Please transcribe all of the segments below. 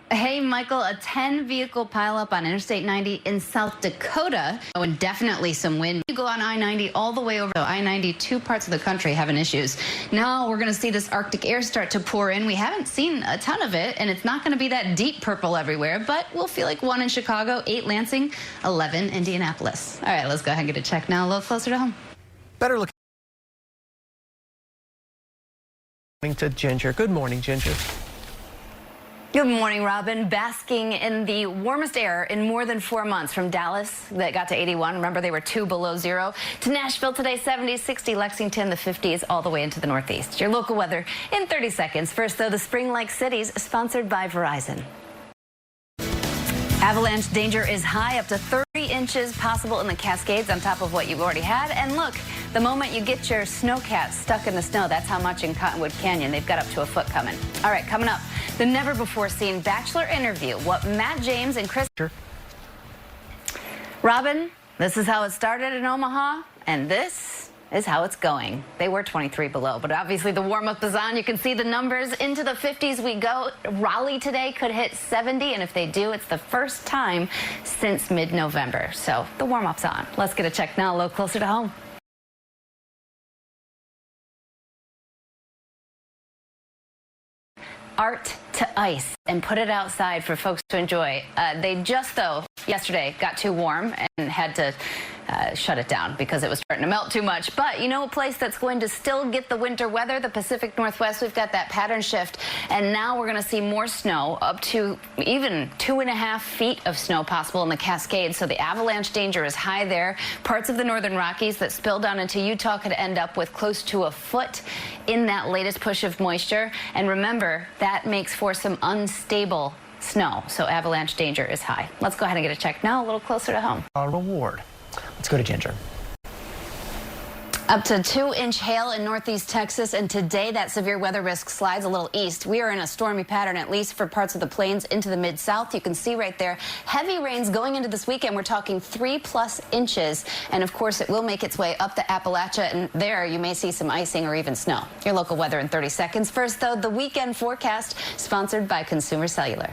Hey, Michael, a 10-vehicle pileup on Interstate 90 in South Dakota. And definitely some wind. You go on I-90 all the way over to I-90, two parts of the country having issues. Now we're going to see this Arctic air start to pour in. We haven't seen a ton of it, and it's not going to be that deep purple everywhere, but we'll feel like 1 in Chicago, 8 Lansing, 11 Indianapolis. All right, let's go ahead and get a check now a little closer to home. Better look to Ginger. Good morning, Ginger. Good morning, Robin. Basking in the warmest air in more than 4 months from Dallas that got to 81. Remember, they were 2 below zero. To Nashville today, 70, 60, Lexington, the 50s, all the way into the Northeast. Your local weather in 30 seconds. First, though, the Spring-like cities, sponsored by Verizon. Avalanche danger is high, up to 30 inches possible in the Cascades on top of what you've already had. And look, the moment you get your snowcat stuck in the snow, that's how much in Cottonwood Canyon. They've got up to a foot coming. All right, coming up, the never-before-seen Bachelor interview. What Matt James and Chris... Robin, this is how it started in Omaha, and this is how it's going. They were 23 below, but obviously the warm-up is on. You can see the numbers. Into the 50s we go. Raleigh today could hit 70, and if they do, it's the first time since mid-November. So the warm-up's on. Let's get a check now a little closer to home. Art to ice and put it outside for folks to enjoy. They just, though, yesterday got too warm and had to shut it down because it was starting to melt too much. But you know a place that's going to still get the winter weather? The Pacific Northwest. We've got that pattern shift, and now we're going to see more snow, up to even 2.5 feet of snow possible in the Cascades. So the avalanche danger is high there. Parts of the northern Rockies that spill down into Utah could end up with close to a foot in that latest push of moisture. And remember, that makes for some unstable snow. So avalanche danger is high. Let's go ahead and get a check now a little closer to home. A reward. Let's go to Ginger. Up to 2-inch hail in northeast Texas, and today that severe weather risk slides a little east. We are in a stormy pattern, at least for parts of the plains into the mid-south. You can see right there, heavy rains going into this weekend. We're talking 3+ inches, and of course it will make its way up the Appalachia, and there you may see some icing or even snow. Your local weather in 30 seconds. First, though, the weekend forecast sponsored by Consumer Cellular.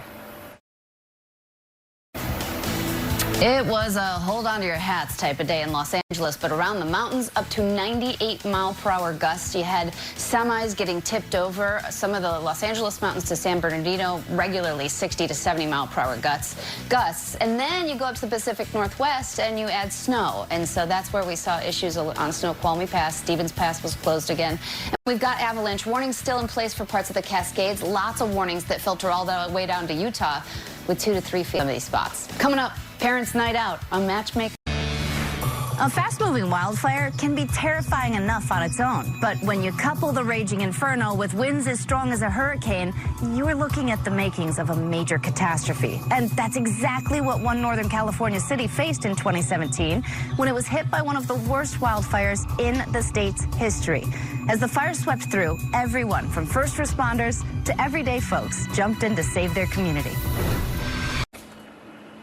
It was a hold on to your hats type of day in Los Angeles, but around the mountains, up to 98-mile-per-hour gusts. You had semis getting tipped over. Some of the Los Angeles mountains to San Bernardino, regularly 60 to 70-mile-per-hour gusts. And then you go up to the Pacific Northwest and you add snow. And so that's where we saw issues on Snoqualmie Pass. Stevens Pass was closed again. And we've got avalanche warnings still in place for parts of the Cascades. Lots of warnings that filter all the way down to Utah with 2 to 3 feet of these spots. Coming up, Parents' Night Out on Matchmaker. A fast-moving wildfire can be terrifying enough on its own, but when you couple the raging inferno with winds as strong as a hurricane, you're looking at the makings of a major catastrophe. And that's exactly what one Northern California city faced in 2017 when it was hit by one of the worst wildfires in the state's history. As the fire swept through, everyone from first responders to everyday folks jumped in to save their community.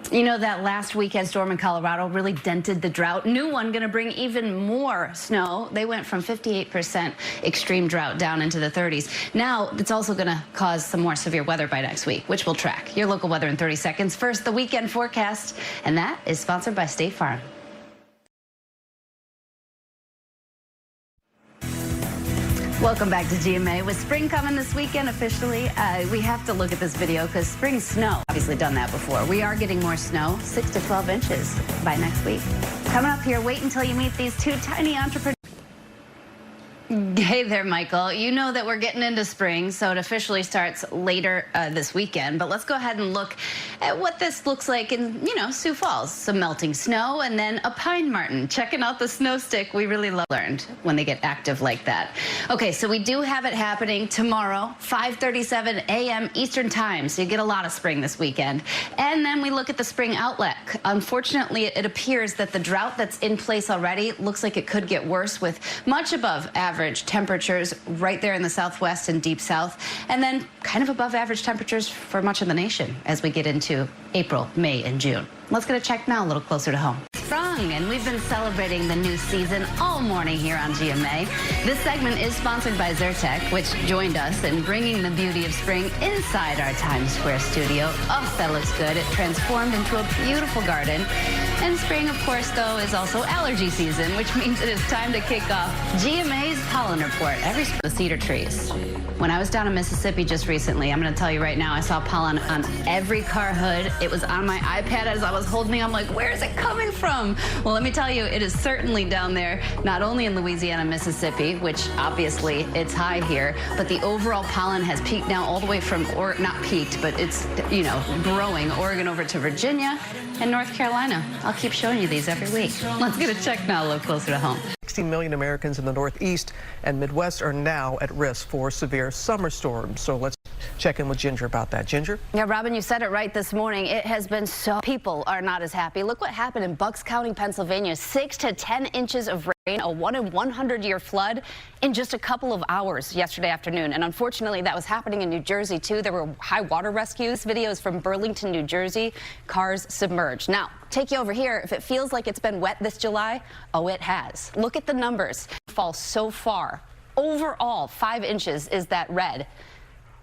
You know, that last weekend storm in Colorado really dented the drought. New one going to bring even more snow. They went from 58% extreme drought down into the 30s. Now, it's also going to cause some more severe weather by next week, which we'll track. Your local weather in 30 seconds. First, the weekend forecast, and that is sponsored by State Farm. Welcome back to GMA. With spring coming this weekend officially, we have to look at this video because spring snow, obviously done that before. We are getting more snow, 6 to 12 inches by next week. Coming up here, wait until you meet these two tiny entrepreneurs. Hey there, Michael. You know that we're getting into spring, so it officially starts later this weekend. But let's go ahead and look at what this looks like in, Sioux Falls. Some melting snow and then a pine marten. Checking out the snow stick. We really learned when they get active like that. Okay, so we do have it happening tomorrow, 5:37 a.m. Eastern Time. So you get a lot of spring this weekend. And then we look at the spring outlet. Unfortunately, it appears that the drought that's in place already looks like it could get worse with much above average temperatures right there in the southwest and deep south, and then kind of above average temperatures for much of the nation as we get into April, May, and June. Let's get a check now a little closer to home. sprung, and we've been celebrating the new season all morning here on Zee An HEY. This segment is sponsored by Zyrtec, which joined us in bringing the beauty of spring inside our Times Square studio. Oh, that looks good. It transformed into a beautiful garden. And spring, of course, though, is also allergy season, which means it is time to kick off Zee An HEY's pollen report. Every the cedar trees. When I was down in Mississippi just recently, I'm going to tell you right now, I saw pollen on every car hood. It was on my iPad as I was holding it. I'm like, where is it coming from? Well, let me tell you, it is certainly down there, not only in Louisiana, Mississippi, which obviously it's high here, but the overall pollen has peaked now all the way from, or not peaked, but it's, you know, growing Oregon over to Virginia and North Carolina. I'll keep showing you these every week. Let's get a check now a little closer to home. 16 million Americans in the Northeast and Midwest are now at risk for severe summer storms. So let's check in with Ginger about that. Ginger? Yeah, Robin, you said it right this morning. It has been so... People are not as happy. Look what happened in Bucks County, Pennsylvania. 6 to 10 inches of rain, a 1 in 100-year flood in just a couple of hours yesterday afternoon. And unfortunately, that was happening in New Jersey, too. There were high water rescues. Videos from Burlington, New Jersey. Cars submerged. Now, take you over here. If it feels like it's been wet this July, oh, it has. Look at the numbers. Fall so far. Overall, 5 inches is that red.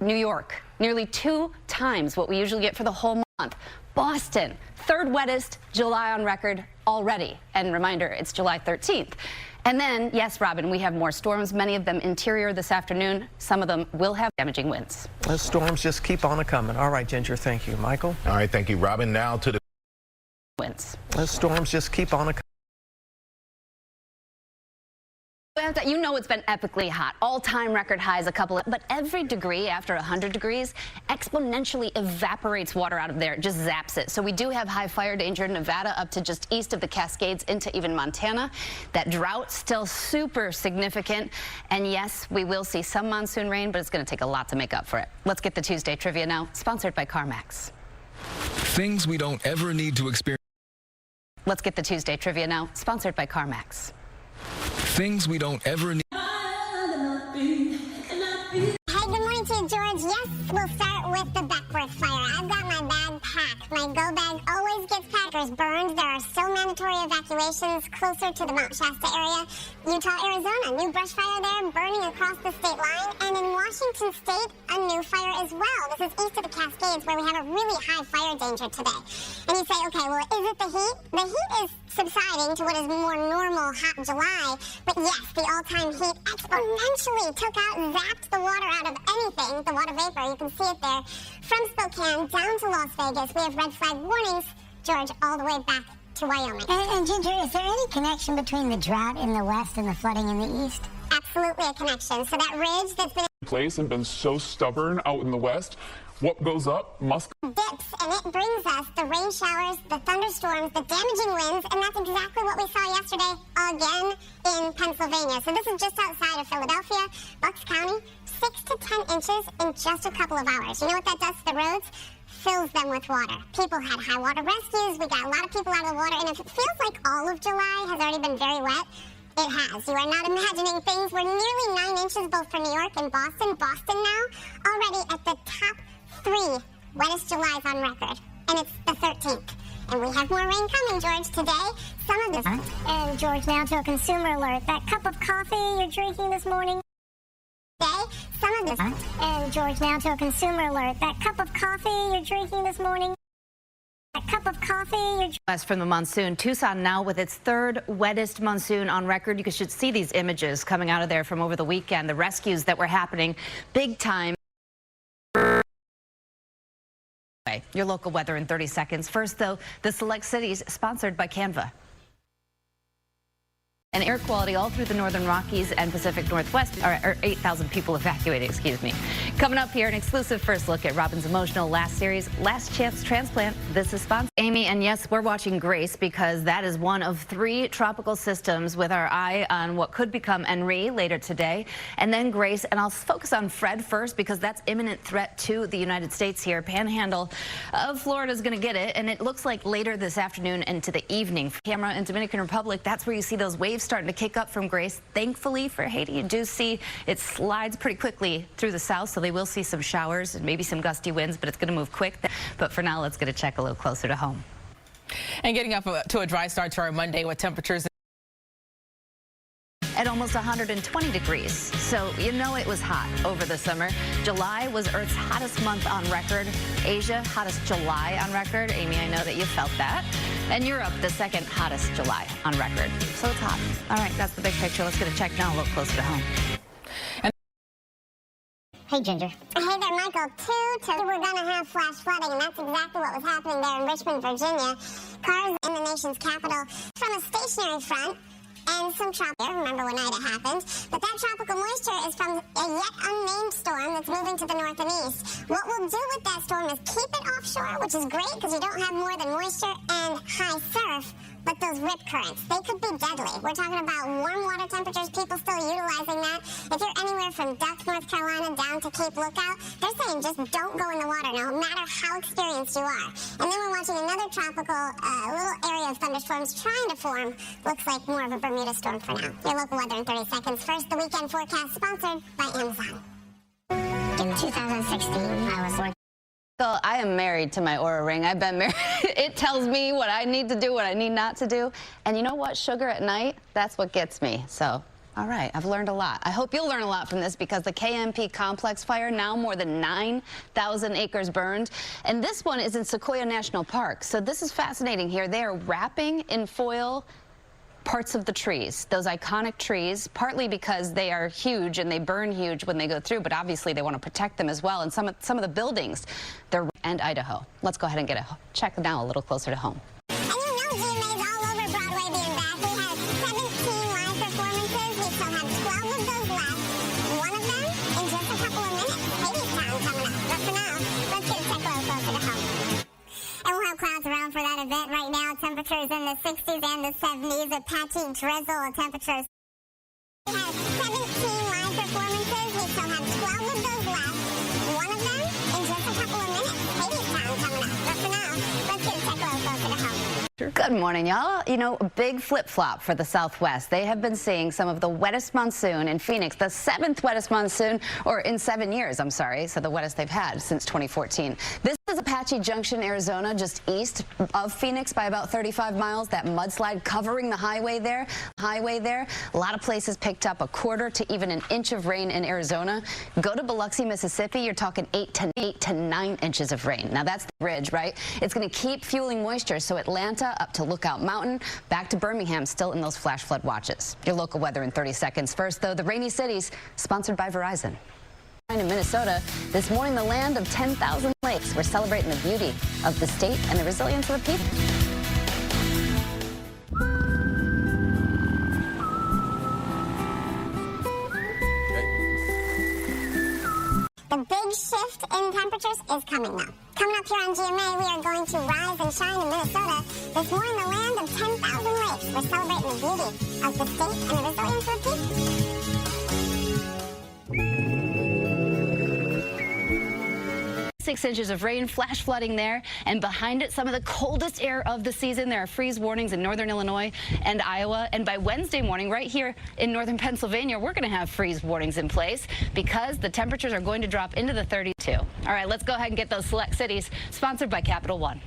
New York, nearly 2 times what we usually get for the whole month. Boston, 3rd wettest July on record already. And reminder, it's July 13th. And then, yes, Robin, we have more storms, many of them interior this afternoon. Some of them will have damaging winds. The storms just keep on a-coming. All right, Ginger, thank you. Michael? All right, thank you, Robin. Now to the winds. The storms just keep on a-coming. You know it's been epically hot, all-time record highs, but every degree after 100 degrees exponentially evaporates water out of there, just zaps it. So we do have high fire danger in Nevada up to just east of the Cascades into even Montana. That drought still super significant. And yes, we will see some monsoon rain, but it's going to take a lot to make up for it. Let's get the Tuesday trivia now, sponsored by CarMax. Things we don't ever need to experience. Let's get the Tuesday trivia now, sponsored by CarMax. Things we don't ever need. Hey, good morning to you, George. Yes, we'll start with the Beckworth fire. I've got my bag packed. My go bag always gets packers burned. There are still mandatory evacuations closer to the Mount Shasta area. Utah, Arizona, new brush fire there burning across the state line. And in Washington State, a new fire as well. This is east of the Cascades where we have a really high fire danger today. And you say, okay, well, is it the heat? The heat is subsiding to what is more normal hot July. But yes, the all-time heat exponentially took out, zapped the water out of anything, the water vapor, you can see it there. From Spokane down to Las Vegas, we have red flag warnings, George, all the way back to Wyoming. And Ginger, is there any connection between the drought in the west and the flooding in the east? Absolutely a connection. So that ridge that's been in place and been so stubborn out in the west, what goes up must dips, and it brings us the rain showers, the thunderstorms, the damaging winds, and that's exactly what we saw yesterday again in Pennsylvania. So this is just outside of Philadelphia, Bucks County, 6 to 10 inches in just a couple of hours. You know what that does to the roads? Fills them with water. People had high water rescues. We got a lot of people out of the water, and if it feels like all of July has already been very wet, it has. You are not imagining things. We're nearly 9 inches both for New York and Boston. Boston now already at the top 3 wettest Julys on record, and it's the 13th. And we have more rain coming, George, today. Some of this... And George, now to a consumer alert. That cup of coffee you're drinking this morning... Today, some of this... And George, now to a consumer alert. That cup of coffee you're drinking this morning... That cup of coffee you're... West from the monsoon, Tucson now with its 3rd wettest monsoon on record. You should see these images coming out of there from over the weekend. The rescues that were happening big time. Your local weather in 30 seconds. First, though, the select cities sponsored by Canva. And air quality all through the northern Rockies and Pacific Northwest, or 8,000 people evacuated, excuse me. Coming up here, an exclusive first look at Robin's emotional last series, Last Chance Transplant. This is sponsored Amy, and yes, we're watching Grace because that is one of 3 tropical systems with our eye on what could become Henry later today, and then Grace. And I'll focus on Fred first because that's imminent threat to the United States here. Panhandle of Florida is going to get it, and it looks like later this afternoon into the evening. Camera in Dominican Republic, that's where you see those waves starting to kick up from Grace. Thankfully for Haiti, you do see it slides pretty quickly through the south, so they will see some showers and maybe some gusty winds, but it's going to move quick. But for now, let's get a check a little closer to home. And getting up to a dry start to our Monday with temperatures at almost 120 degrees. So you know it was hot over the summer. July was Earth's hottest month on record. Asia, hottest July on record. Amy, I know that you felt that. And Europe, the second hottest July on record. So it's hot. All right, that's the big picture. Let's get a check now, a little closer to home. Hey, Ginger. Hey there, Michael. We're going to have flash flooding, and that's exactly what was happening there in Richmond, Virginia. Cars in the nation's capital from a stationary front and some tropical. Remember when Ida happened? But that tropical moisture is from a yet unnamed storm that's moving to the north and east. What we'll do with that storm is keep it offshore, which is great because you don't have more than moisture and high surf. But those rip currents, they could be deadly. We're talking about warm water temperatures, people still utilizing that. If you're anywhere from Duck, North Carolina down to Cape Lookout, they're saying just don't go in the water no matter how experienced you are. And then we're watching another tropical little area of thunderstorms trying to form. Looks like more of a Bermuda storm for now. Your local weather in 30 seconds. First, the weekend forecast sponsored by Amazon. In 2016, I was working. So I am married to my Oura Ring. I've been married. It tells me what I need to do, what I need not to do. And you know what? Sugar at night, that's what gets me. So, all right, I've learned a lot. I hope you'll learn a lot from this because the KMP complex fire, now more than 9,000 acres burned. And this one is in Sequoia National Park. So this is fascinating here. They are wrapping in foil parts of the trees, those iconic trees, partly because they are huge and they burn huge when they go through, but obviously they want to protect them as well. And some of the buildings, they're and Idaho. Let's go ahead and get a check now a little closer to home. And you know GMA's all over Broadway being back. We had 17 live performances. We still have 12 of those left. One of them in just a couple of minutes. Hadestown coming up. But for now, let's get a check a little closer to home. And we'll have clouds around for that event right now. Temperatures in the 60s and the 70s. A patchy drizzle temperatures. We had 17 live performances. We still have 12 of those left. One of them in just a couple of minutes. Hadestown coming up. But for now, let's get a check a little closer to home. Good morning, y'all. You know, a big flip-flop for the Southwest. They have been seeing some of the wettest monsoon in Phoenix, the 7th wettest monsoon, or in 7 years, I'm sorry, so the wettest they've had since 2014. This is Apache Junction, Arizona, just east of Phoenix by about 35 miles. That mudslide covering the highway there. A lot of places picked up a quarter to even an inch of rain in Arizona. Go to Biloxi, Mississippi, you're talking 8 to 9 inches of rain. Now that's the ridge, right? It's going to keep fueling moisture, so Atlanta up to Lookout Mountain, back to Birmingham, still in those flash flood watches. Your local weather in 30 seconds. First, though, the rainy cities, sponsored by Verizon. In Minnesota, this morning, the land of 10,000 lakes. We're celebrating the beauty of the state and the resilience of the people. 'The big shift in temperatures is coming now. Coming up here on GMA, we are going to rise and shine in Minnesota. This morning, the land of 10,000 lakes. We're celebrating the beauty of the state and the resilience of the people. 6 inches of rain, flash flooding there, and behind it, some of the coldest air of the season. There are freeze warnings in northern Illinois and Iowa, and by Wednesday morning, right here in northern Pennsylvania, we're going to have freeze warnings in place because the temperatures are going to drop into the 32. All right, let's go ahead and get those select cities, sponsored by Capital One.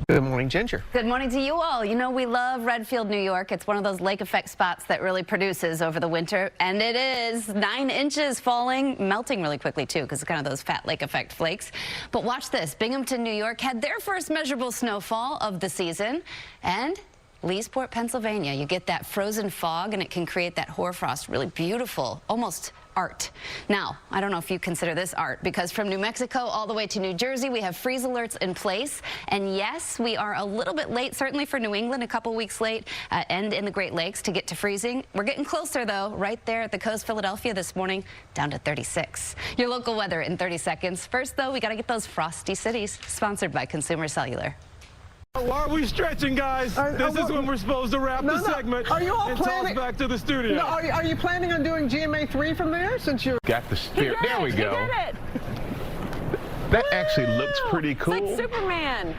Good morning, Ginger. Good morning to you all. You know, we love Redfield, New York. It's one of those lake effect spots that really produces over the winter, and it is 9 inches falling, melting really quickly too, because it's kind of those fat lake effect flakes. But watch this. Binghamton, New York had their first measurable snowfall of the season, and Leesport, Pennsylvania. You get that frozen fog, and it can create that hoarfrost. Really beautiful, almost art. Now, I don't know if you consider this art, because from New Mexico all the way to New Jersey, we have freeze alerts in place. And yes, we are a little bit late, certainly for New England, a couple weeks late, and in the Great Lakes to get to freezing. We're getting closer, though, right there at the coast, Philadelphia this morning, down to 36. Your local weather in 30 seconds. First, though, we got to get those frosty cities, sponsored by Consumer Cellular. Why are we stretching, guys? This is when we're supposed to wrap the segment are you all and planning, toss back to the studio. No, are you planning on doing GMA 3 from there since you're... Got the spirit. There we go. He did it. That actually looks pretty cool. It's like Superman.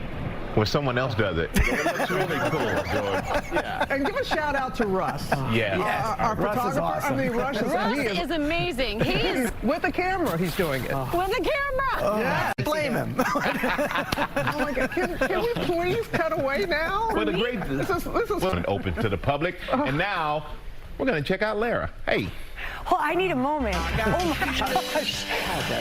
when someone else does it. It looks really cool, George. Yeah. And give a shout out to Russ. Our photographer. awesome. I mean, Russ is amazing. He's with a camera. He's doing it. with a camera. Yeah. Blame him. Oh my God. Can we please cut away now? Well, this is open to the public, and now we're going to check out Lara. Hey. Oh, I need a moment. Oh my gosh.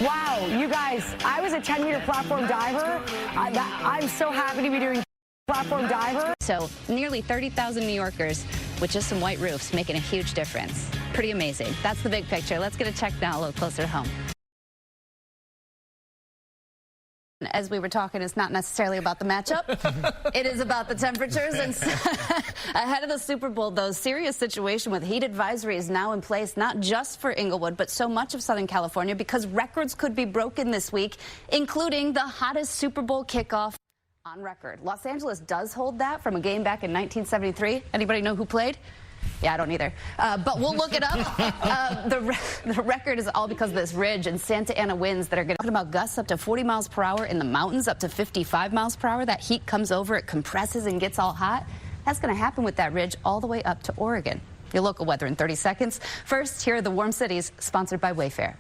Wow, you guys, I was a 10-meter platform diver. I'm so happy to be doing platform diver. So nearly 30,000 New Yorkers with just some white roofs making a huge difference. Pretty amazing. That's the big picture. Let's get a check now a little closer to home. As we were talking, it's not necessarily about the matchup. It is about the temperatures. And ahead of the Super Bowl, though, serious situation with heat advisory is now in place, not just for Inglewood, but so much of Southern California, because records could be broken this week, including the hottest Super Bowl kickoff on record. Los Angeles does hold that from a game back in 1973. Anybody know who played? Yeah, I don't either. But we'll look it up. The record is all because of this ridge and Santa Ana winds that are going to talk about gusts up to 40 miles per hour in the mountains, up to 55 miles per hour. That heat comes over, it compresses and gets all hot. That's going to happen with that ridge all the way up to Oregon. Your local weather in 30 seconds. First, here are the warm cities, sponsored by Wayfair.